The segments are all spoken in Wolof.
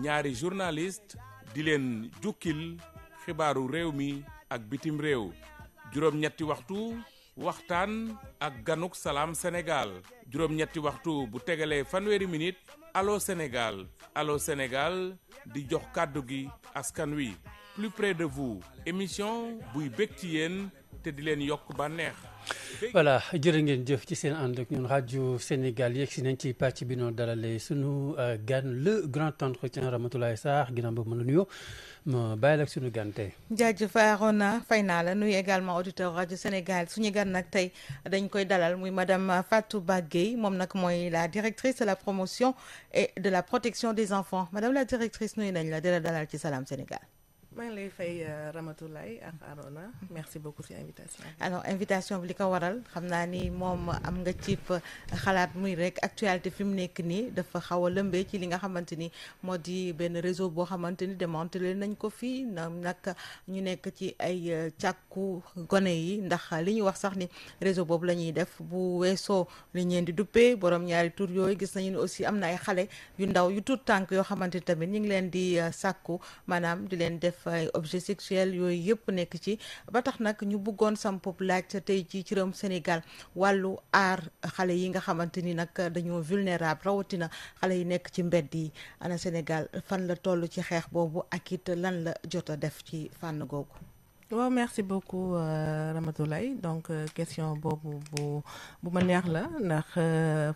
ñaari journaliste di leen jukkil xibaaru réew mi ak bitim réew juróom-ñetti waxtu waxtaan ak ganuk Salam Sénégal juróom-ñetti waxtu bu tegalee fanweeri minute Allô Sénégal di jox kàddu gi askan wi plus près de vous émission buy bég ci yéen te di leen yokk bànneex. voilà jërë ngeen jëf ci seen ànd ak ñun rajo Sénégal yegg si nañ ci pàcc bi noonu dalalee sunu gan le grand entretien Ramatoulaye Sarr ginnaaw ba mën a nuyoo ma bàyyi la ak sunu gan tey. jaajëf Arona fay naa la nuyu également auditeur rajo Sénégal suñu gan nag tey dañ koy dalal muy madame Fatou Ba Gueye moom nag mooy la directrice de la promotion et de la protection des enfants madame la directrice nuyu nañ la di la dalal ci Salam Sénégal. maa ngi lay fay Ramatoulaye ak Arona merci beaucoup ci invitation. alors invitation bi li ko waral xam naa ni moom am nga ci xalaat muy rek actualité fi mu nekk nii dafa xaw a lëmbee ci li nga xamante ni moo di benn réseau boo xamante ni démantelé nañ ko fii nag ñu nekk ci ay càkku gone yi ndax li ñuy wax sax ni réseau boobu la ñuy def bu weesoo li ñeen di duppee borom ñaari tur yooyu gis nañu ne aussi am na ay xale yu ndaw yu tuut tànk yoo xamante ni tamit ñu ngi leen di sàkku maanaam di leen def ay objet sexuel yooyu yëpp nekk ci ba tax nag ñu bëggoon sampop laaj tey ci réewum Sénégal wàllu aar xale yi nga xamante ni nag dañoo vulnérable rawatina xale yi nekk ci mbedd yi ana Sénégal fan la toll ci xeex boobu ak it lan la jot a def ci fànn googu. waaw merci beaucoup Ramatoulaye donc question boobu bu ma neex la ndax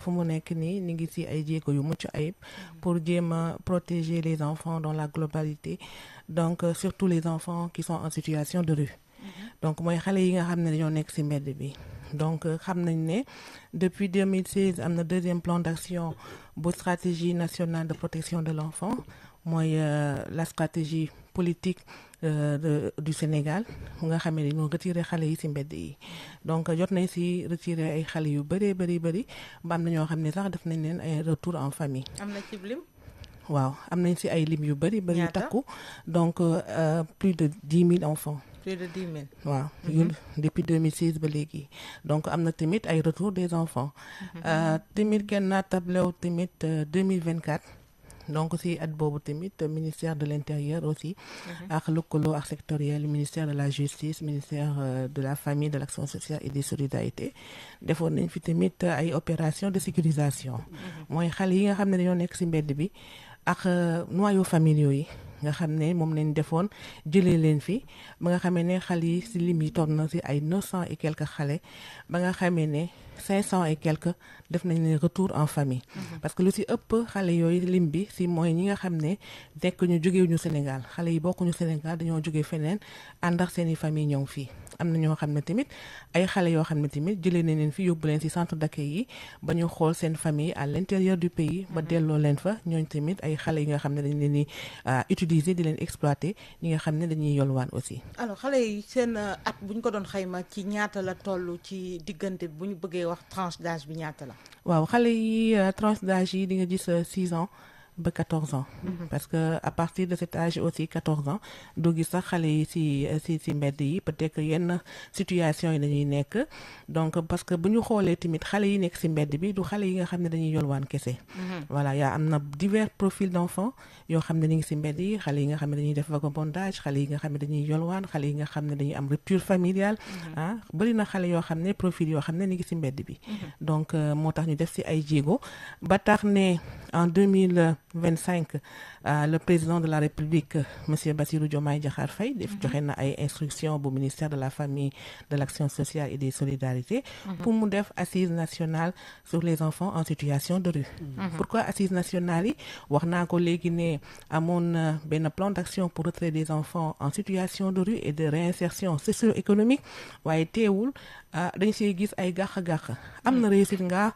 fu mu nekk nii ni ngi ci ay jéego yu mucc ayib pour jéem a protéger les enfants dans la globalité donc surtout les enfants qui sont en situation de rue donc mooy xale yi nga xam ne dañoo nekk ci mbedd bi donc xam nañ ne depuis 2016 am na deuxième plan d'action bu stratégie nationale de protection de l'enfant mooy la stratégie politique du Sénégal nga xam ne dañoo retiré xale yi ci mbedd yi donc jot nañ ci retiré ay xale yu bëree bëri ba am na ñoo xam ne sax def nañ leen ay retour en famille. am na ci lim. waaw am nañ ci ay lim yu bëri yu takku donc plus de 10 000 enfants. plus de 10 000. waaw depuis 2016 ba léegi donc am na tamit ay retour des enfants. tamit kenn naa tableau tamit 2024. donc si at boobu tamit ministère de l'intérieur aussi ak lëkkaloo ak sectoriel ministère de la justice ministère de la famille de l'action sociale et des solidarités defoon nañ fi tamit ay opération de sécurisation mooy xale yi nga xam ne dañoo nekk ci mbedd bi ak noyaux familiaux yi nga xam ne moom lañ defoon jëlee leen fi ba nga xamee ne xale yi ci lim yi toll na ci ay 900 et quelques xale ba nga xamee ne 500 et quelques def nañ leen retour en famille parce que lu ci ëpp xale yooyu lim bi ci mooy ñi nga xam ne nekk ñu jógewuñu Sénégal xale yi bokkuñu Sénégal dañoo jóge feneen ànd ak seeni famille ñëw fii am na ñoo xam ne tamit ay xale yoo xam ne tamit jëlee nañ leen fi yóbbu leen ci centre d'accueil yi ba ñu xool seen famille à l'intérieur du pays ba delloo leen fa ñooñ tamit ay xale yi nga xam ne dañ leen di utiliser di leen exploiter ñi nga xam ne dañuy yolwaan aussi. alors xale yi seen at bu ñu ko doon xayma ci ñaata la toll ci diggante bu ñu bëggee wax tranche d'âge bi ñaata la. waaw xale yi tranche d'âge yi di nga gis 6 ans ba 14 ans. parce que à partir de cet âge aussi 14 ans doo gis sax xale yi ci mbedd yi peut-être que yenn situation yi dañuy nekk donc parce que bu ñu xoolee tamit xale yi nekk ci mbedd bi du xale yi nga xam ne dañuy yolwaan kese. voilà yaa am na divers profils d'enfants yoo xam ne ñu ngi ci mbedd yi xale yi nga xam ne dañuy def vagabondage xale yi nga xam ne dañuy yolwaan xale yi nga xam ne dañuy am rupture familiale bari na xale yoo xam ne profil yoo xam ne ñu ngi ci mbedd bi donc moo tax ñu def ci ay jéego ba tax ne en 2025 le président de la République monsieur Bassirou Diomaye Diakhar Faye joxe na ay instructions bu ministère de la famille de l'action sociale et des solidarités pour mu def assise nationale sur les enfants en situation de rue. Pourquoi assise nationale yi wax naa ko léegi ne amoon benn plan d'action pour retrait des enfants en situation de rue et de réinsertion socio-économique waaye teewul dañ see gis ay gàq-gàq am na réussite nga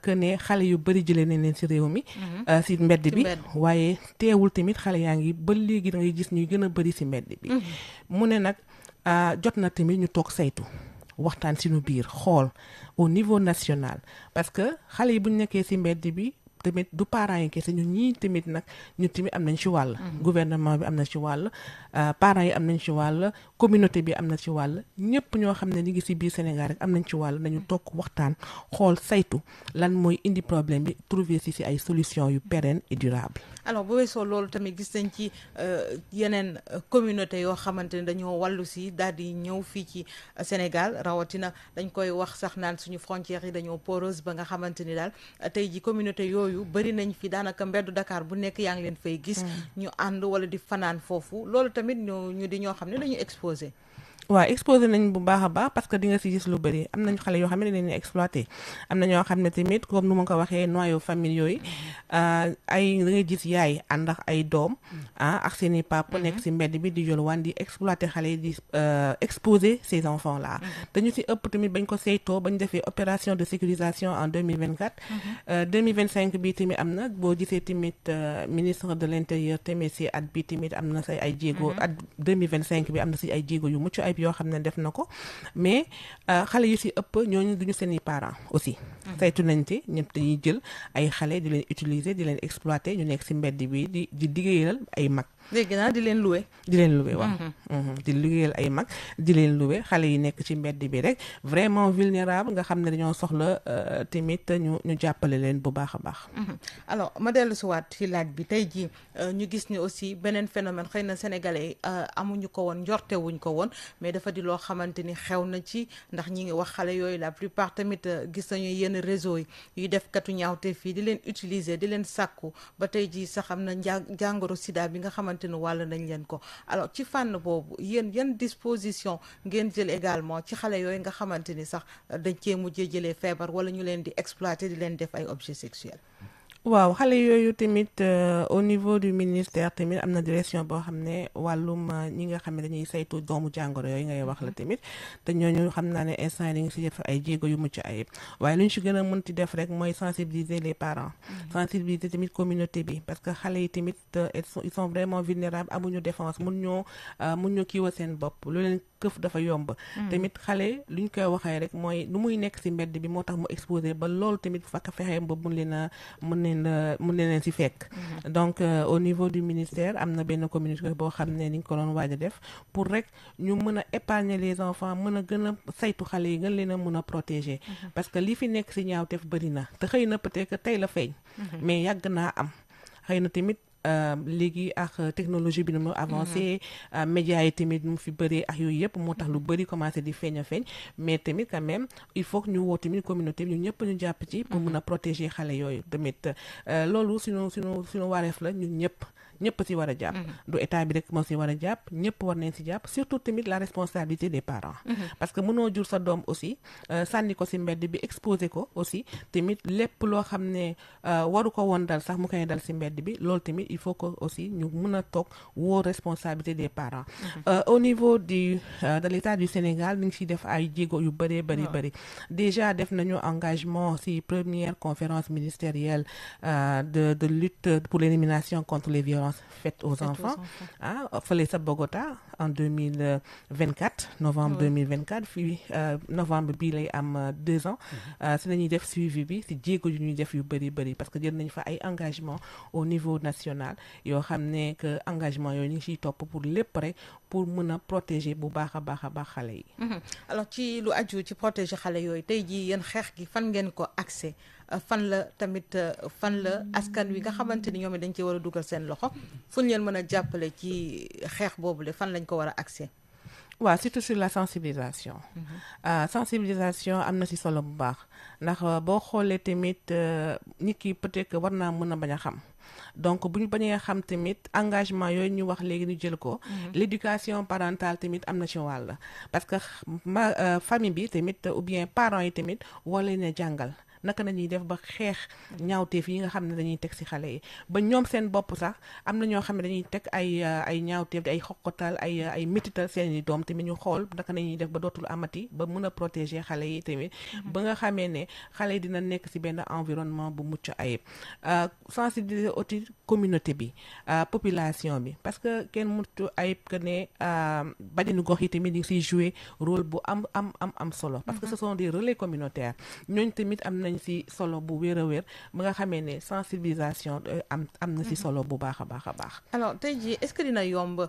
que ne xale yu bëri jëlee nañ leen ci réew mi ci mbedd bi waaye teewul tamit xale yaa ngi ba léegi da ngay gis ñuy gën a bëri ci mbedd bi mu ne nag jot na tamit ñu toog saytu waxtaan ci nu biir xool au niveau national parce que xale yi bu ñu nekkee ci mbedd bi tamit du parents yi kese ñun ñii tamit nag ñu tamit am nañ ci wàll gouvernement bi am na ci wàll parents yi am nañ ci wàll communauté bi am na ci wàll ñëpp ñoo xam ne ñu ngi ci biir Sénégal rek am nañ ci wàll nañu toog waxtaan xool saytu lan mooy indi problème bi trouver ci ay solutions yu pérennes et durables. alors bu weesoo loolu tamit gis nañ ci yeneen communauté yoo xamante ne dañoo wàllu si daal di ñëw fii ci Sénégal rawatina dañ koy wax sax naan suñu frontières yi dañoo poreuse ba nga xamante ni daal tey ji communauté yooyu bëri nañ fi daanaka mbeddu Dakar bu nekk yaa ngi leen fay gis ñu ànd wala di fanaan foofu loolu tamit ñu di ñoo xam ne dañu exposé. waaw exposé nañ bu baax a baax parce que di nga si gis lu bëri am nañ xale yoo xam ne dañ leen exploité am na ñoo xam ne tamit comme nu ma ko waxee noyau familiaux yi ay da ngay gis yaay ànd ak ay doom ak seen i papa nekk si mbedd bi di yolwaan di exploité xale yi di exposer ces enfants là dañu si ëpp tamit bañ ko saytoo bañ defee opération de sécurisation en 2024 2025 bi tamit am na boo gisee tamit ministre de l'intérieur tamit si at bi tamit am na say ay jéego at 2025 bi am na si ay jéego yu mucc yoo xam ne def na ko mais xale yu si ëpp ñooñu duñu seeni parents aussi saytu nañ ci ñëpp dañuy jël ay xale di leen utiliser di leen exploiter ñu nekk si mbedd bi di liggéeyal ay mag léegi naa di leen loué waaw di liggéeyal ay mag di leen loué xale yi nekk ci mbedd bi rek vraiment vulnérable nga xam ne dañoo soxla tamit ñu jàppale leen bu baax a baax alors ma dellu si waat ci laaj bi tey jii ñu gis ni aussi beneen phénomène xëy na sénégalais amuñu ko woon njortewuñ ko woon mais dafa di loo xamante ni xew na ci ndax ñi ngi wax xale yooyu la plupart tamit gis nañu yenn réseau yi yuy def katu ñaawte fii di leen utiliser di leen sàkku ba tey jii sax am na jàngoro sida bi nga xamante ni wàll nañ leen ko alors ci fànn boobu yéen yan disposition ngeen jël également ci xale yooyu nga xamante ni sax dañ cee mujjee jëlee feebar wala ñu leen di exploiter di leen def ay objets sexuels. waaw xale yooyu tamit au niveau du ministère tamit am na direction boo xam ne wàllum ñi nga xam ne dañuy saytu doomu jàngoro yooyu ngay wax la tamit te ñooñu xam naa ne instant yi ngi si def ay jéego yu mucc ayib waaye lu ñu si gën a mënti def rek mooy sensibiliser les parents sensibiliser tamit communauté bi parce que xale yi tamit ils sont vraiment vulnérables amuñu défense mun ñoo kiiwa seen bopp lu leen këf dafa yomb tamit xale lu ñu koy waxee rek mooy lu muy nekk si mbedd bi moo tax mu exposé ba loolu tamit fakk fexee ba mun leen si fekk donc au niveau du ministère am na benn communiqué boo xam ne ni ñu ko doon waaj a def pour rek ñu mën a épargner les enfants mën a gën a saytu xale yi gën leen a mën a protéger parce que li fi nekk si ñaawteef bëri na te xëy na peut-être que tey la feeñ mais yàgg naa am xëy na tamit léegi ak technologie bi nu mu avancé médias yi tamit mu fi bëree ak yooyu yëpp moo tax lu bëri commencé di feeñ a feeñ mais tamit quand même il faut que ñu woo tamit communauté bi ñu ñëpp ñu jàpp ci pour mun a protéger xale yooyu tamit loolu suñu wareef la ñun ñëpp si war a jàpp du état bi rek moo si war a jàpp ñëpp war nañ si jàpp surtout tamit la responsabilité des parents parce que mënoo jur sa doom aussi sànni ko si mbedd bi exposé ko aussi tamit lépp loo xam ne waru ko woon dal sax mu koy dal si mbedd bi loolu tamit il faut que aussi ñu mën a toog woo responsabilité des parents au niveau de l'état du Sénégal ñu ngi siy def ay jéego yu bëree bëri déjà def nañu engagement si première conférence ministérielle de lutte pour l'élimination contre les violences faites aux enfants fële sa Bogota en 2024 novembre 2024 fii novembre bii lay am 2 ans si nañuy def suivi bi si jéego yu ñuy def yu bëri parce que jël nañ fa ay engagement au niveau national yoo xam ne que engagement yooyu ñu ngi siy topp pour lépp rek pour mën a protéger bu baax a baax xale yi alors ci lu aju ci protéger xale yooyu tey jii yéen xeex gi fan ngeen ko accès fan la askan wi nga xamante ni ñoom dañ ci war a dugal seen loxo fu ñu leen mën a jàppale ci xeex boobule fan lañ ko war a accès waaw surtout sur la sensibilisation sensibilisation am na ci solo bu baax ndax boo xoolee tamit nit ki peut-être que war naa mën a bañ a xam donc bu ñu bañee xam tamit engagement yooyu ñu wax léegi ñu jël ko l'éducation parentale tamit am na ci wàll parce que famille bi tamit ou bien parents yi tamit war leen a jàngal naka nañuy def ba xeex ñaawteef yi nga xam ne dañuy teg ci xale yi ba ñoom seen bopp sax am na ñoo xam ne dañuy teg ay ñaawteef ay xoqatal ay métital seeni doom tamit ñu xool naka nañuy def ba dootul amati ba mën a protéger xale yi tamit ba nga xamee ne xale yi dina nekk ci benn environnement bu mucc ayib sensibiliser aussi communauté bi population bi parce que kenn mucc ayib que ne bajenu gox yi tamit di ciy jouer rôle bu am solo parce que ce sont des relais communautaires ñooñu tamit am nañ nañ ci solo bu wér a wér ba nga xamee ne sensibilisation am na ci solo bu baax a baax a baax. alors tey jii est-ce que dina yomb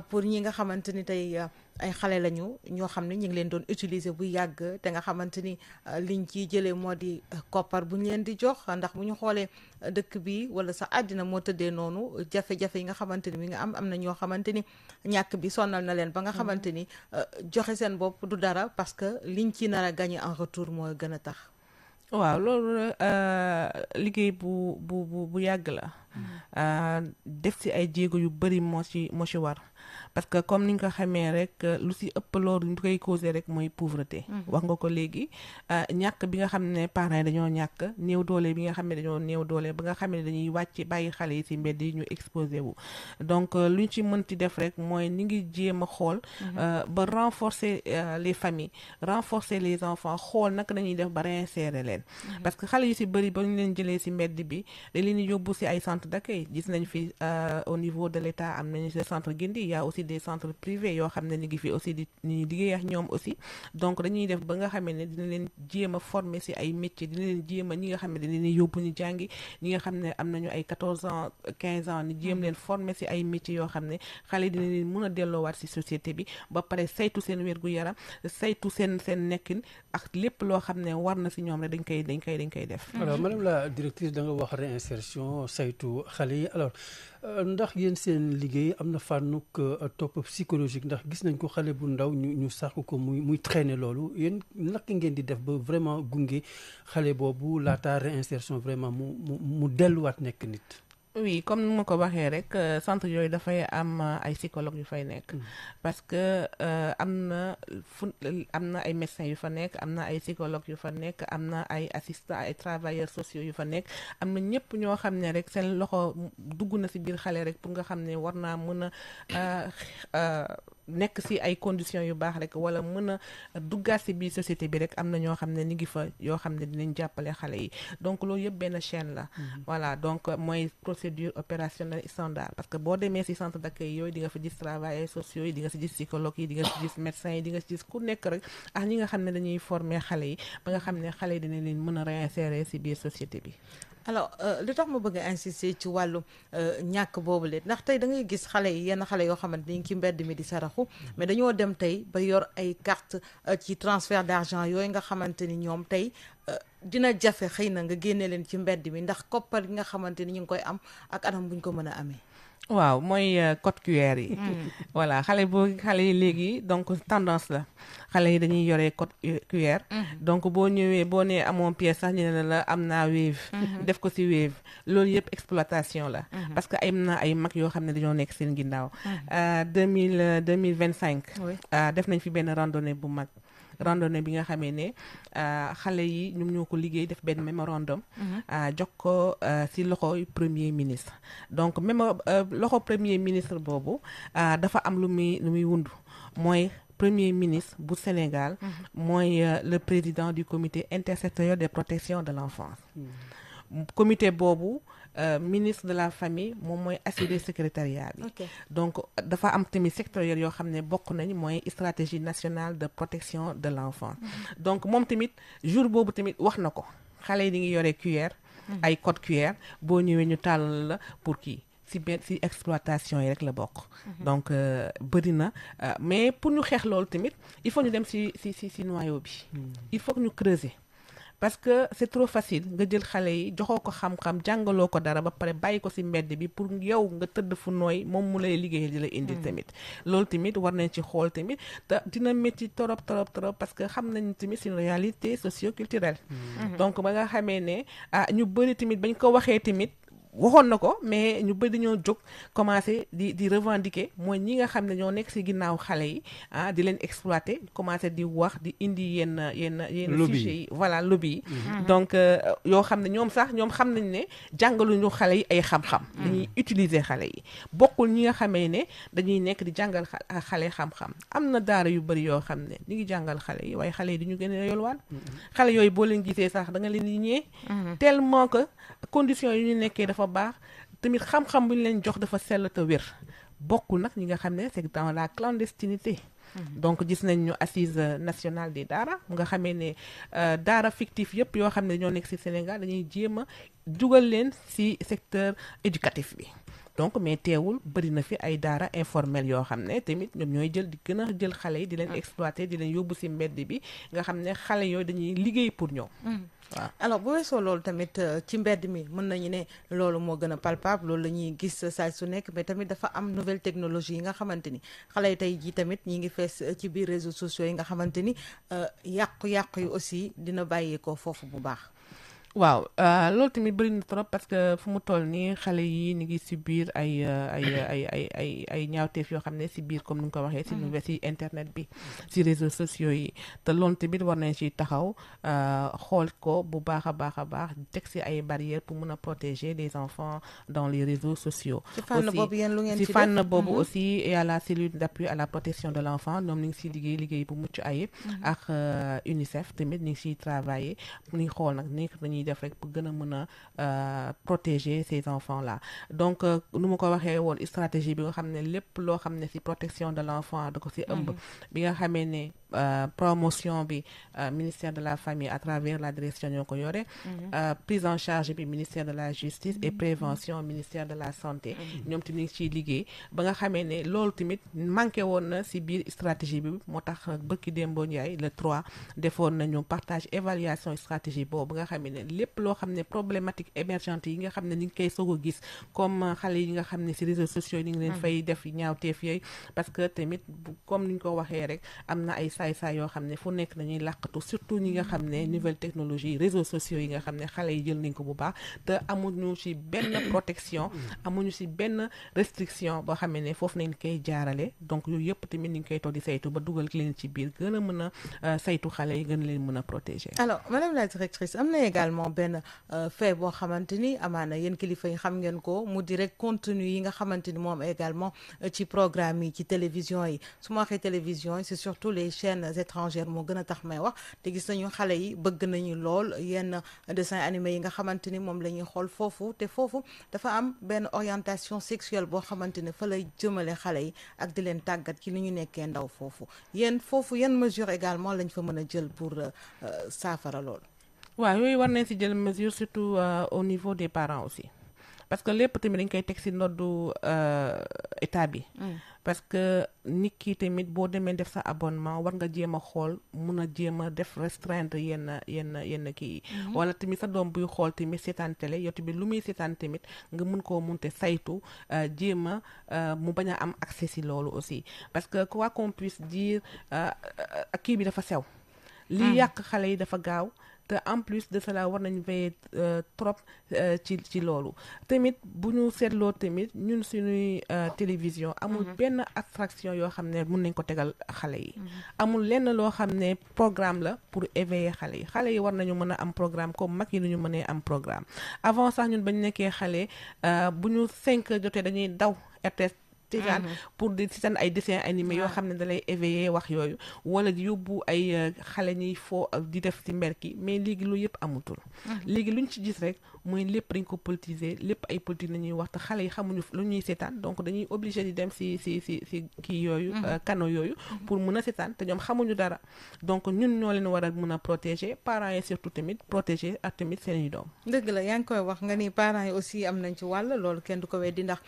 pour ñi nga xamante ni tey ay xale lañu ñoo xam ne ñu ngi leen doon utiliser bu yàgg te nga xamante ni liñ ciy jëlee moo di koppar bu ñu leen di jox ndax bu ñu xoolee dëkk bi wala sa àddina moo tëddee noonu jafe-jafe yi nga xamante ni mi nga am na ñoo xamante ni ñàkk bi sonal na leen ba nga xamante ni joxe seen bopp du dara parce que liñ ci nar a gagner en retour mooy gën a tax. waaw loolu liggéey bu yàgg la def ci ay jéego yu bari moo ci war parce que comme ni nga ko xamee rek lu ci ëpp loolu ñu koy causé rek mooy pauvreté. wax nga ko léegi ñàkk bi nga xam ne parents yi dañoo ñàkk néew doole bi nga xam ne dañoo néew doole ba nga xam ne dañuy wàcc bàyyi xale yi ci mbedd yi ñu exposé wu donc lu ñu ci mënti def rek mooy ni ngi jéem a xool ba renforcer les familles renforcer les enfants xool naka dañuy def ba réinsérer leen parce que xale yu ci bëri ba ñu leen jëlee ci mbedd bi dañ leen di yóbbu ci ay centre d'accueil gis nañ fi au niveau de l'État am nañu ci centre Guindi il y a aussi des centres privés yoo xam ne ñu ngi fi aussi di ñu liggéey ak ñoom aussi donc dañuy def ba nga xamee ne dina leen jéem a former ci ay métiers dina leen jéem a ñi nga xam ne dina leen yóbbu ñu jàngi ñi nga xam ne am nañu ay 14 ans 15 ans ni jéem leen former ci ay métiers yoo xam ne xale dina leen mën a delloowaat ci société bi ba pare saytu seen wér-gu-yaram saytu seen nekkin ak lépp loo xam ne war na ci ñoom rek dañ koy def. alors madame la directrice da nga wax réinsertion saytu xale yi alors ndax yéen seen liggéey am na fànnuk topp psychologique ndax gis nañ ko xale bu ndaw ñu sàkk ko muy traîner loolu yéen naka ngeen di def ba vraiment gunge xale boobu laata réinsertion vraiment mu delluwaat nekk nit. oui comme ni ma ko waxee rek centre yooyu dafay am ay psychologues yu fay nekk parce que am na ay médecins yu fa nekk am na ay psychologues yu fa nekk am na ay assistants ay travailleurs sociaux yu fa nekk am na ñëpp ñoo xam ne rek seen loxo dugg na ci biir xale rek pour nga xam ne war naa mën a nekk ci ay conditions yu baax rek wala mën a duggaat ci biir société bi rek am na ñoo xam ne ni ngi fa yoo xam ne dinañ jàppale xale yi donc loolu yëpp benn chaîne la voilà donc mooy procédure opérationnelle standard parce que boo demee ci centre d'accueil yooyu di nga fa gis travailleurs sociaux yi di nga ci gis psychologues yi di nga ci gis médecins yi di nga ci gis ku nekk rek ak ñi nga xam ne dañuy former xale yi ba nga xam ne xale yi dinañ leen mën a réinsérer ci biir société bi. alors li tax ma bëgg a insister ci wàllu ñàkk boobu leen ndax tey da ngay gis xale yi yenn xale yoo xamante ni ci mbedd mi di saraxu mais dañoo dem tey ba yor ay carte ci transfert d'argent yooyu nga xamante ni ñoom tey dina jafe xëy na nga génne leen ci mbedd mi ndax koppar yi nga xamante ni ñu ngi koy am ak anam buñ ko mën a amee. waaw mooy code QR yi. voilà xale yi léegi donc tendance la xale yi dañuy yore code QR. donc boo ñëwee boo nee amoon pièce sax ñu ne la am naa Wave. def ko ci Wave loolu yëpp exploitation la. parce que am na ay mag yoo xam ne dañoo nekk seen ginnaaw. 2025. def nañ fi benn randonnée bu mag. randonnée bi nga xamee ne xale yi ñoom ñoo ko liggéey def benn mémorandum jox ko ci loxoy premier ministre donc même loxo premier ministre boobu dafa am lu muy wundu mooy premier ministre bu Sénégal mooy le président du comité intersectoriel de protection de l'enfance comité boobu ministre de la famille moom mooy assurer secrétariat bi. donc dafa am tamit sectoriel yoo xam ne bokk nañ mooy stratégie nationale de protection de l'enfant. donc moom tamit jour boobu tamit wax na ko xale yi di ngi yore QR. ay code QR boo ñëwee ñu tàllal la pour kii ci exploitation yi rek la bokk. donc bëri na mais pour ñu xeex loolu tamit il faut ñu dem ci noyau bi. il faut que ñu creuser. parce que c'est trop facile nga jël xale yi joxoo ko xam-xam jàngaloo ko dara ba pare bàyyi ko ci mbedd bi pour yow nga tëdd fu nooy moom mu lay liggéey di la indi tamit loolu tamit war nañ ci xool tamit te dina métti trop parce que xam nañ tamit c'est une réalité socio-culturelle donc ba nga xamee ne ñu bëri tamit bañ ko waxee tamit waxoon na ko mais ñu bëri dañoo jóg commencé di revendiquer mooy ñi nga xam ne ñoo nekk ci ginnaaw xale yi di leen exploiter commencé di wax di indi yenn sujets yi voilà lobby yi donc yoo xam ne ñoom xam nañ ne jàngaluñu xale yi ay xam-xam dañuy utiliser xale yi bokkul ñi nga xamee ne dañuy nekk di jàngal xale xam-xam am na daara yu bëri yoo xam ne ñu ngi jàngal xale yi waaye xale yi duñu gën a yolwaan xale yooyu boo leen gisee sax da nga leen di ñee tellement que conditions yi ñu nekkee dafa baax tamit xam-xam bu ñu leen jox dafa sell te wér bokkul nag ñi nga xam ne c'est dans la clandestinité donc gis nañ ñu assise nationale des daara nga xamee ne daara fictif yëpp yoo xam ne ñoo nekk ci Sénégal dañuy jéem a dugal leen ci secteur éducatif bi donc mais teewul bëri na fi ay daara informel yoo xam ne tamit ñoom ñooy jël di gën a jël xale yi di leen exploiter di leen yóbbu ci mbedd bi nga xam ne xale yooyu dañuy liggéey pour ñoom waaw. alors bu weesoo loolu tamit ci mbedd mi mën nañu ne loolu moo gën a palpable loolu la ñuy gis saa su nekk mais tamit dafa am nouvelle technologie yi nga xamante ni xale yi tey jii tamit ñi ngi fees ci biir réseaux sociaux yi nga xamante ni yàqu-yàqu yi aussi dina bàyyeekoo foofu bu baax. waaw loolu tamit bëri na trop parce que fu mu toll nii xale yi ñu ngi ci biir ay ñaawteef yoo xam ne ci biir comme ni nga ko waxee ci nouvelle ci internet bi ci réseaux sociaux yi te loolu tamit war nañ ci taxaw xool ko bu baax a baax teg ci ay barrières pour mun a protéger les enfants dans les réseaux sociaux. ci fànn boobu yéen lu ngeen ci ci fànn boobu aussi et à la cellule d'appui à la protection de l'enfant ñoom ñu ngi ciy liggéey bu mucc ayib ak UNICEF tamit ñu ngi ciy travailler ñu ngi xool nag ni dañuy def rek pour gën a mën a protéger ces enfants là donc nu ma ko waxee woon stratégie bi nga xam ne lépp loo xam ne ci protection de l'enfant da ko ci ëmb bi nga xamee ne promotion bi ministère de la famille à travers la direction ñoo ko yore prise en charge bi ministère de la justice et prévention ministère de la santé ñoom te ñu ngi ciy liggéey ba nga xamee ne loolu tamit manqué woon na ci biir stratégie bi moo tax bëkki Dembo Ndiaye le 3 defoon nañu partage évaluation stratégie boobu nga xamee ne lépp loo xam ne problématique émergente yi nga xam ne ni ngi koy soog a gis comme xale yi nga xam ne ci réseaux sociaux yi ni ngi leen fay def ñaawteef yooyu parce que tamit comme ni ñu ko waxee rek am na ay saay-saay yoo xam ne fu nekk dañuy làqatu surtout ñi nga xam ne nouvelle technologie réseaux sociaux yi nga xam ne xale yi jël nañ ko bu baax te amuñu ci benn protection amuñu ci benn restriction boo xam ne foofu nañ koy jaarale donc yooyu yëpp tamit ni ngi koy toog di saytu ba dugal leen ci biir gën a mën a saytu xale yi gën leen mën a protéger. alors madame la directrice am na également benn fait boo xamante ni amaana yéen kilifa yi xam ngeen ko mu di rek contenu yi nga xamante ni moom également ci programme yi ci télévision yi su ma waxee télévision yi c'est surtout les chaînes étrangères moo gën a tax may wax te gis nañu xale yi bëgg nañu lool yenn dessins animés yi nga xamante ni moom la ñuy xool foofu te foofu dafa am benn orientation sexuelle boo xamante ne fa lay jëmale xale yi ak di leen tàggat ci ni ñu nekkee ndaw foofu yéen foofu yan mesure également lañ fa mën a jël pour saafara loolu. waaw yooyu war nañ ci jël mesure surtout au niveau des parents aussi parce que lépp tamit dañ koy teg ci ndoddu état bi parce que nit ki tamit boo demee def sa abonnement war nga jéem a xool mun a jéem a def restreindre yenn kii yi wala tamit sa doom buy xool tamit seetaan télé yow tamit lu muy seetaan tamit nga mun koo munte saytu jéem a mu bañ a am accès ci loolu aussi parce que quoi qu'on puisse dire kii bi dafa sew li yàq xale yi dafa gaaw te en plus de cela war nañu veiller trop ci loolu tamit bu ñu seetloo tamit ñun suñuy télévision amul benn attraction yoo xam ne mun nañ ko tegal xale yi amul lenn loo xam ne programme la pour éveiller xale yi war nañu mën a am programme comme mag yi nu ñu mënee am programme avant sax ñun bañ nekkee xale bu ñu 5 jotee dañuy daw RTS pour di seetaan ay dessins animés yoo xam ne da lay éveiller wax yooyu wala di yóbbu ay xale ñuy foo di def ci mberki mais léegi loolu yëpp amatul léegi luñ ci gis rek mooy lépp dañ ko politiser lépp ay politique nañuy wax te xale yi xamuñu lu ñuy seetaan donc dañuy obligé di dem ci kii yooyu canaux yooyu pour mën a seetaan te ñoom xamuñu dara donc ñun ñoo leen war a mën a protéger parents yi surtout tamit protéger ak tamit seeni doom. dëgg la yaa ngi koy wax nga ni parents yi aussi am nañ ci wàll loolu kenn du ko weddi ndax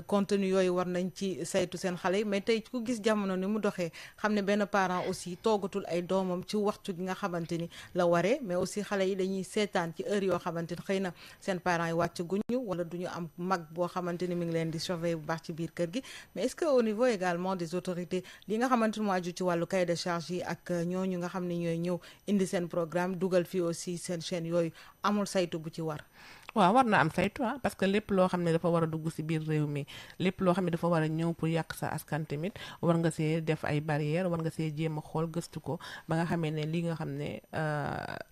contenu yooyu war nañ ci saytu seen xale yi mais tey ku gis jamono ni mu doxee xam ne benn parent aussi toogatul ay doomam ci waxtu gi nga xamante ni la waree mais aussi xale yi dañuy seetaan ci heure yoo xamante ni xëy na seen parents yi wàcc guñu wala duñu am mag boo xamante ni mi ngi leen di surveiller bu baax ci biir kër gi mais est-ce que au niveau également des autorités li nga xamante ni moo aju ci wàllu cahier de charge yi ak ñooñu nga xam ne ñooy ñëw indi seen programme dugal fii aussi seen chaîne yooyu amul saytu bu ci war. waaw war na am saytu parce que lépp loo xam ne dafa war a dugg ci biir réew mi lépp loo xam ne dafa war a ñëw pour yàq sa askan tamit war nga see def ay barrières war nga see jéem a xool gëstu ko ba nga xamee ne li nga xam ne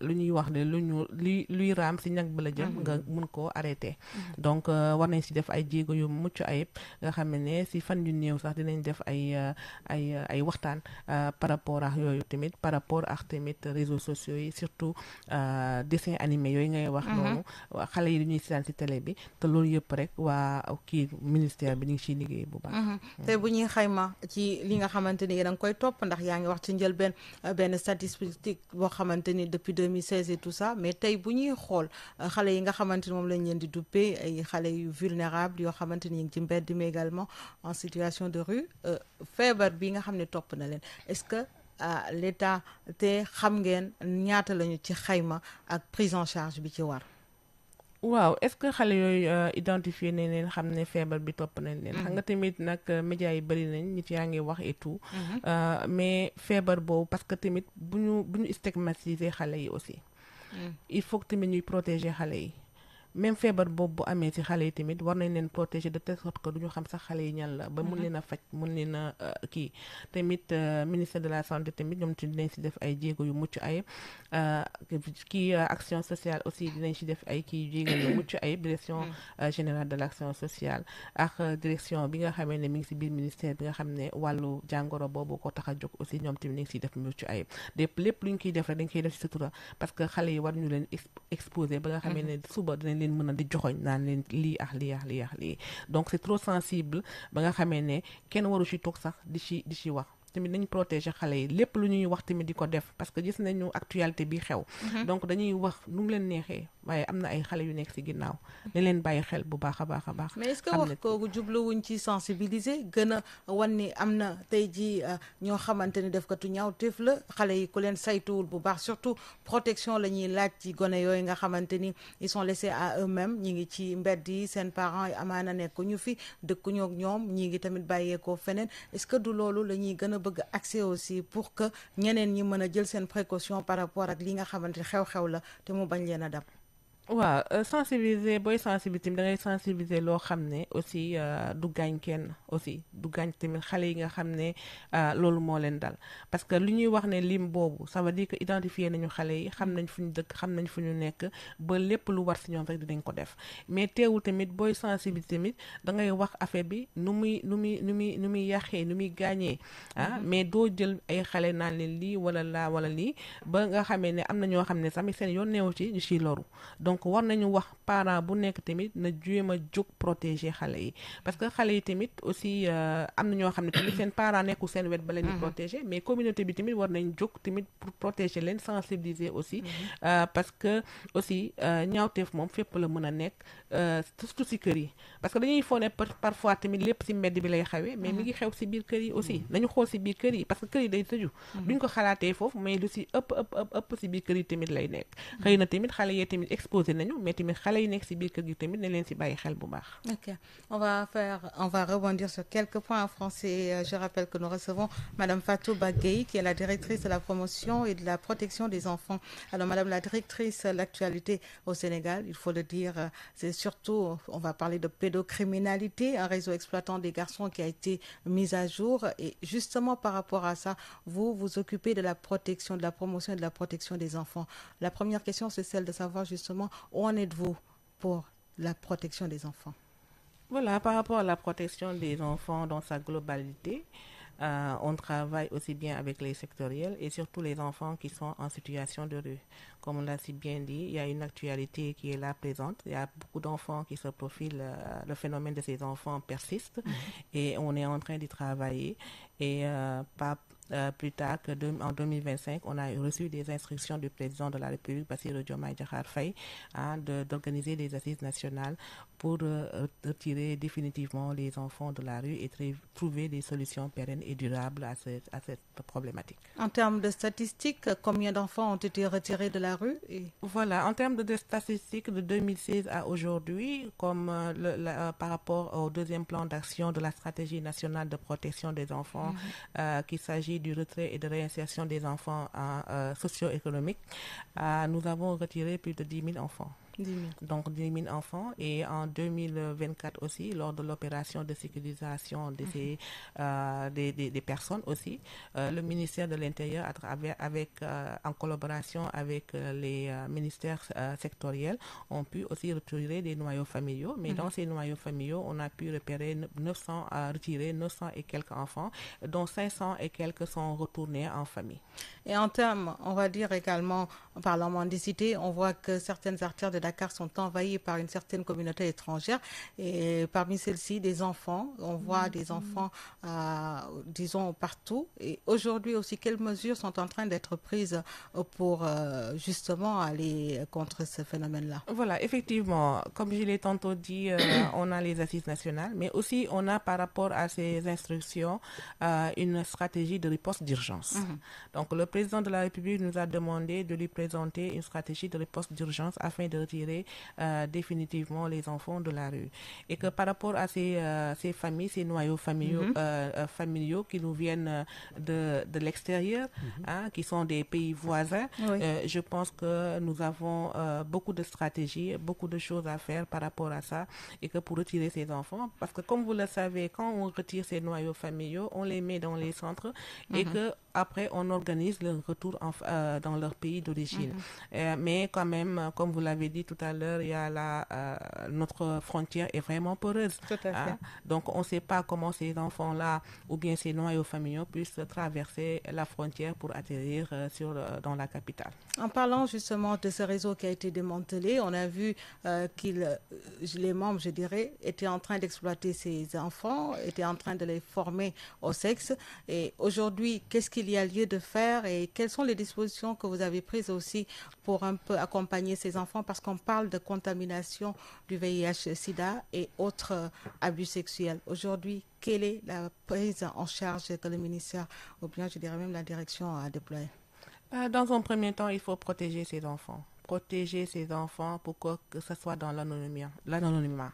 lu ñuy wax ne luy raam ci ñag ba la jëm nga mun koo arrêter donc war nañ ci def ay jéego yu mucc ayib nga xam ne ci fan yu néew sax dinañ def ay waxtaan par rapport ak yooyu tamit par rapport ak tamit réseaux sociaux yi surtout dessins animés yooyu ngay wax noonu xale yi li ñuy seetaan ci télé bi te loolu yëpp rek waa kii ministère bi ñu ngi ciy liggéey bu baax. te bu ñuy xayma ci li nga xamante ni yéen a ngi koy topp ndax yaa ngi wax ci njëlbeen benn statistique boo xamante ni depuis 2016 et tout ça mais tey bu ñuy xool xale yi nga xamante ni moom lañ leen di duppee ay xale yu vulnérable yoo xamante ni ñu ngi ci mbedd mi également en situation de rue feebar bi nga xam ne topp na leen est-ce que l'État te xam ngeen ñaata lañu ci xayma ak prise en charge bi ci war. waaw est-ce que xale yooyu identifié nañ leen xam ne feebar bi topp nañ leen. xam nga tamit nag médias yi bëri nañ nit yaa ngi wax et tout. mais feebar boobu parce que tamit bu ñu stigmatiser xale yi aussi. il faut que tamit ñuy protéger xale yi. même feebar boobu bu amee ci xale yi tamit war nañ leen protéger de telle sorte que du ñu xam sax xale yi ñan la ba mun leen a faj mun leen a kii tamit ministère de la santé tamit ñoom tamit dinañ ci def ay jéego yu mucc ayib kii action sociale aussi dinañ ci def ay kii jéego yu mucc ayib direction générale de l'action sociale ak direction bi nga xamee ne mi ngi ci biir ministère bi nga xam ne wàllu jàngoro boobu ko tax a jóg aussi ñoom tamit ñu ngi ciy def mucc ayib lépp lu ñu koy def rek dañ koy def ci sutura parce que xale yi war ñu leen exposer ba nga xamee ne suba dinañ leen mën a di joxoñ naan leen lii ak lii donc c'est trop sensible ba nga xamee ne kenn waru ci toog sax di ci wax tamit nañ protéger xale yi lépp lu ñuy wax tamit di ko def parce que gis nañu actualité bi xew donc dañuy wax nu mu leen neexee waaye am na ay xale yu nekk ci ginnaaw ne leen bàyyi xel bu baax a baax a baax. mais est-ce que wax kooku jubluwuñ ci sensibiliser gën a wan ni am na tey jii ñoo xamante ni def katu ñaawteef la xale yi ku leen saytuwul bu baax surtout protection la ñuy laaj ci gone yooyu nga xamante ni ils sont laissés à eux-mêmes ñi ngi ci mbedd yi seen parents yi amaana nekkuñu fi dëkkuñu ak ñoom ñi ngi tamit bàyyeekoo feneen est-ce que du loolu la ñuy gën a bëgg accès aussi pour que ñeneen ñi mën a jël seen précaution par rapport ak li nga xamante ni xew-xew la te mu bañ leen a dab. waaw sensibiliser booy sensibiliser da ngay sensibiliser loo xam ne aussi du gaañ kenn aussi du gaañ tamit xale yi nga xam ne loolu moo leen dal parce que lu ñuy wax ne lim boobu ça veut dire que identifier nañu xale yi xam nañ fu ñu dëkk xam nañ fu ñu nekk ba lépp lu war ci ñoom rek dinañ ko def mais teewul tamit booy sensibiliser tamit da ngay wax affaire bi nu muy yàqee nu muy gaañee mais doo jël ay xale naan leen lii wala laa wala lii ba nga xamee ne am na ñoo xam ne tamit seen yoon neewu ci ñu ciy loru donc war nañu wax parent bu nekk tamit na jéem a jóg protéger xale yi parce que xale yi tamit aussi am na ñoo xam ne tamit seen parent nekkul seen wet ba leen di protéger mais communauté bi tamit war nañ jóg tamit pour protéger leen sensibiliser aussi parce que aussi ñaawteef moom fépp la mën a nekk surtout ci kër yi parce que dañuy foog ne parfois tamit lépp ci mbedd bi lay xawee mais mi ngi xew ci biir kër yi aussi nañu xool ci biir kër yi parce que kër yi day tëju duñ ko xalaatee foofu mais lu ci ëpp ci biir kër yi tamit lay nekk xëy na tamit xale yee tamit exposé nañu mais tamit xale yi nekk ci biir kër gi tamit ne leen ci bàyyi xel bu baax. Ok, on va rebondir sur quelques points en français. Je rappelle que nous recevons Madame Fatou Bagay, qui est la directrice de la promotion et de la protection des enfants. Alors Madame la directrice, l'actualité au Sénégal, il faut le dire, c'est surtout, on va parler de pédocriminalité, un réseau exploitant des garçons qui a été mis à jour. Et justement par rapport à ça, vous vous occupez de la protection, de la promotion et de la protection des enfants. La première question, c'est celle de savoir justement où en êtes-vous pour la protection des enfants? Voilà, par rapport à la protection des enfants dans sa globalité, on travaille aussi bien avec les sectoriels et surtout les enfants qui sont en situation de rue. Comme on l'a si bien dit, il y a une actualité qui est là présente. Il y a beaucoup d'enfants qui se profilent. Le phénomène de ces enfants persiste et on est en train d'y travailler. Et plus tard en 2025, on a reçu des instructions du président de la République, Bassirou Diomaye Diakhar Faye, d'organiser des assises nationales pour retirer définitivement les enfants de la rue et trouver des solutions pérennes et durables à cette problématique. En termes de statistiques, combien d'enfants ont été retirés de la rue? Voilà, en termes de statistiques de 2016 à aujourd'hui, comme par rapport au deuxième plan d'action de la stratégie nationale de protection des enfants, qu'il s'agit du retrait et de réinsertion des enfants socio-économiques, nous avons retiré plus de 10 000 enfants. 10 000. Donc 10 000 enfants et en 2024 aussi lors de l'opération de sécurisation de ces, des personnes aussi le ministère de l'Intérieur en collaboration avec les ministères sectoriels ont pu aussi retirer des noyaux familiaux mais dans ces noyaux familiaux on a pu retirer 900 et quelques enfants dont 500 et quelques sont retournés en famille. Et en termes, on va dire également parlant mendicité, on voit que certaines artères de Dakar sont envahies par une certaine communauté étrangère et parmi celles-ci, des enfants. On voit des enfants, disons, partout. Et aujourd'hui aussi, quelles mesures sont en train d'être prises pour justement aller contre ce phénomène-là? Voilà, effectivement, comme je l'ai tantôt dit, on a les assises nationales, mais aussi on a par rapport à ces instructions une stratégie de riposte d'urgence. Donc le président de la République nous a demandé de lui présenter une stratégie de riposte d'urgence afin de retirer définitivement les enfants de la rue. Et que par rapport à ces familles, ces noyaux familiaux qui nous viennent de l'extérieur, qui sont des pays voisins, je pense que nous avons beaucoup de stratégies, beaucoup de choses à faire par rapport à ça, et que pour retirer ces enfants, parce que comme vous le savez, quand on retire ces noyaux familiaux, on les met dans les centres et que après on organise leur retour dans leur pays d'origine. Mais quand même, comme vous l'avez dit tout à l'heure, il y a notre frontière est vraiment poreuse. Tout à fait. Donc on ne sait pas comment ces enfants-là ou bien ces noyaux familiaux puissent traverser la frontière pour atterrir dans la capitale. En parlant justement de ce réseau qui a été démantelé, on a vu les membres, je dirais, étaient en train d'exploiter ces enfants, étaient en train de les former au sexe. Et aujourd'hui, qu'est-ce qu'il y a lieu de faire et quelles sont les dispositions que vous avez prises aussi pour un peu accompagner ces enfants? Parce qu'on parle de contamination du VIH-Sida et autres abus sexuels. Aujourd'hui, quelle est la prise en charge que le ministère, ou bien je dirais même la direction a déployée? Dans un premier temps, il faut protéger ces enfants. Protéger ces enfants pour que ce soit dans l'anonymat.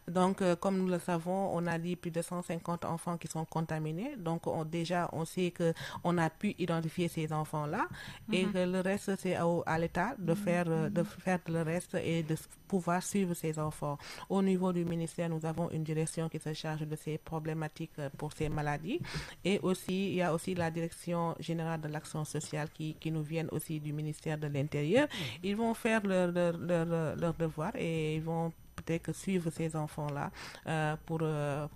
Donc, comme nous le savons, on a dit plus de 150 enfants qui sont contaminés. Donc, déjà, on sait qu'on a pu identifier ces enfants-là et que le reste, c'est à l'État de faire le reste et de pouvoir suivre ces enfants. Au niveau du ministère, nous avons une direction qui se charge de ces problématiques pour ces maladies. Et aussi, il y a aussi la direction générale de l'action sociale qui nous vient aussi du ministère de l'Intérieur. Ils vont faire leur devoir et ils vont peut-être suivre ces enfants-là pour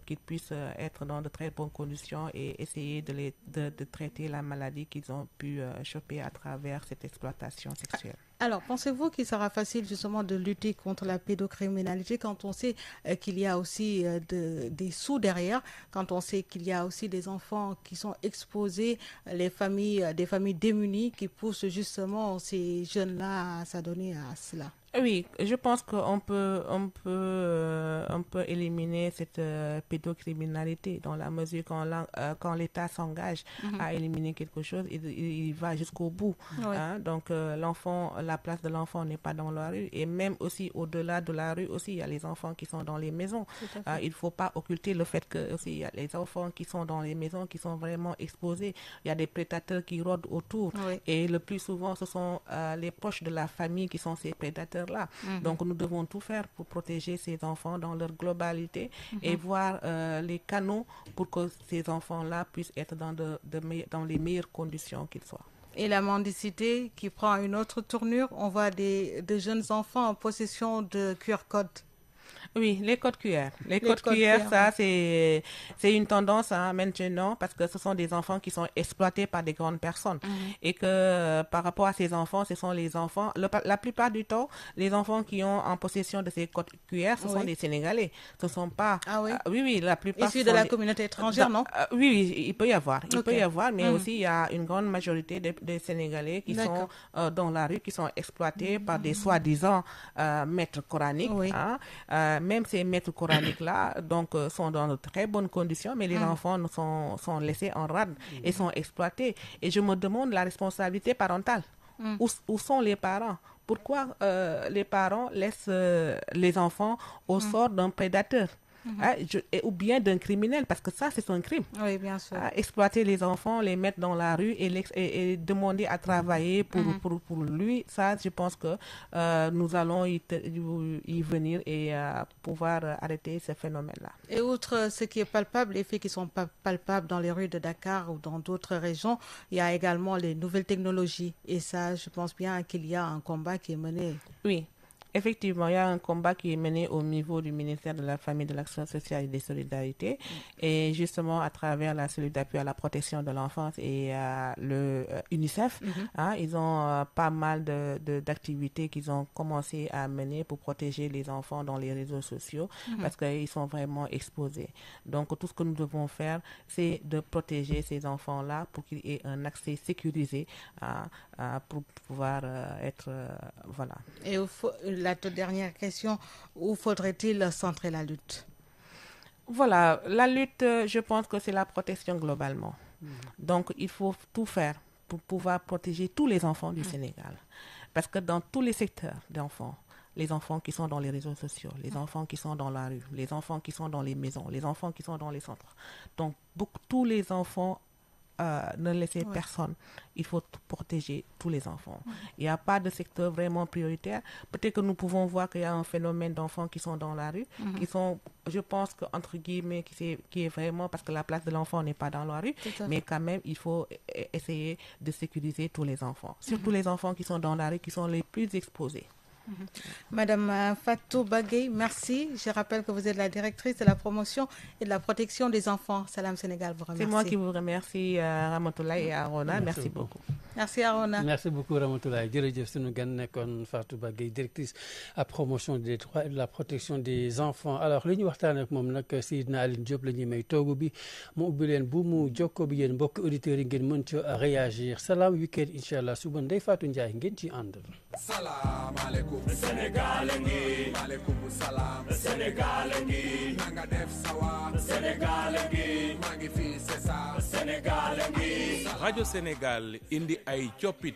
qu'ils puissent être dans de très bonnes conditions et essayer de traiter la maladie qu'ils ont pu choper à travers cette exploitation sexuelle. Alors, pensez-vous qu'il sera facile justement de lutter contre la pédocriminalité quand on sait qu'il y a aussi des sous derrière, quand on sait qu'il y a aussi des enfants qui sont exposés, des familles démunies qui poussent justement ces jeunes-là à s'adonner à cela? Oui, je pense qu'on peut éliminer cette pédocriminalité dans la mesure quand l'État s'engage à éliminer quelque chose, il va jusqu'au bout. Donc la place de l'enfant n'est pas dans la rue et même aussi au-delà de la rue aussi, il y a les enfants qui sont dans les maisons. Il ne faut pas occulter le fait que aussi il y a les enfants qui sont dans les maisons qui sont vraiment exposés. Il y a des prédateurs qui rôdent autour et le plus souvent ce sont les proches de la famille qui sont ces prédateurs là. Donc nous devons tout faire pour protéger ces enfants dans leur globalité et voir les canaux pour que ces enfants-là puissent être dans les meilleures conditions qu'ils soient. Et la mendicité qui prend une autre tournure, on voit de jeunes enfants en possession de QR code. Oui, les codes QR. Les codes QR, ça, c'est une tendance maintenant parce que ce sont des enfants qui sont exploités par des grandes personnes. Et que par rapport à ces enfants, ce sont les enfants, la plupart du temps, les enfants qui ont en possession de ces codes QR, ce sont des Sénégalais. Ce ne sont pas... oui, la plupart... Issus de la communauté étrangère, non? Oui, il peut y avoir. Il peut y avoir, mais aussi il y a une grande majorité de Sénégalais qui sont dans la rue, qui sont exploités par des soi-disant maîtres coraniques. Même ces maîtres coraniques-là sont dans de très bonnes conditions, mais les enfants sont laissés en rade et sont exploités. Et je me demande la responsabilité parentale. Où sont les parents? Pourquoi les parents laissent les enfants au sort d'un prédateur? Ou bien d'un criminel, parce que ça, c'est un crime. Oui, bien sûr. Exploiter les enfants, les mettre dans la rue et demander à travailler pour lui, ça, je pense que nous allons y venir et pouvoir arrêter ce phénomène-là. Et outre ce qui est palpable, les faits qui sont palpables dans les rues de Dakar ou dans d'autres régions, il y a également les nouvelles technologies. Et ça, je pense bien qu'il y a un combat qui est mené. Oui. Effectivement, il y a un combat qui est mené au niveau du ministère de la Famille, de l'Action sociale et des Solidarités. Et justement, à travers la cellule d'appui à la protection de l'enfance et le UNICEF, ils ont pas mal d'activités qu'ils ont commencé à mener pour protéger les enfants dans les réseaux sociaux parce qu'ils sont vraiment exposés. Donc, tout ce que nous devons faire, c'est de protéger ces enfants-là pour qu'ils aient un accès sécurisé pour pouvoir être... voilà. Et la toute dernière question, où faudrait-il centrer la lutte? Voilà, la lutte, je pense que c'est la protection globalement. Donc, il faut tout faire pour pouvoir protéger tous les enfants du Sénégal. Parce que dans tous les secteurs d'enfants, les enfants qui sont dans les réseaux sociaux, les enfants qui sont dans la rue, les enfants qui sont dans les maisons, les enfants qui sont dans les centres. Donc, tous les enfants, ne laissez personne. Il faut protéger tous les enfants. Il n'y a pas de secteur vraiment prioritaire. Peut-être que nous pouvons voir qu'il y a un phénomène d'enfants qui sont dans la rue, qui sont, je pense qu'entre guillemets, qui est vraiment parce que la place de l'enfant n'est pas dans la rue, mais quand même, il faut essayer de sécuriser tous les enfants. Surtout les enfants qui sont dans la rue, qui sont les plus exposés. Madame Fatou Bagay, merci. Je rappelle que vous êtes la directrice de la promotion et de la protection des enfants. Salam Sénégal vous remercie. C'est moi qui vous remercie, Ramatoulaye et Arona. Merci beaucoup. Merci Arona. Merci beaucoup Ramatoulaye. Jërëjëf sunu gan nekkoon Fatou Bagay, directrice à promotion des droits et de la protection des enfants. Alors li ñu waxtaan ak moom nag Seydina Aline Diop la ñuy may toogu bi mu ubbi leen bu mu jokko bi yéen mbokk auditeurs yi ngeen mën ci réagir. Salam week-end incha allah suba Ndeye Fatou Ndiaye ngeen ci àndal. Salaamaaleykum Sénégal ngi maaleykum salaam Sénégal ngi nanga def sawa Sénégal ngi maa ngi fii c'est ça Sénégal ngi rajo Sénégal indi ay coppite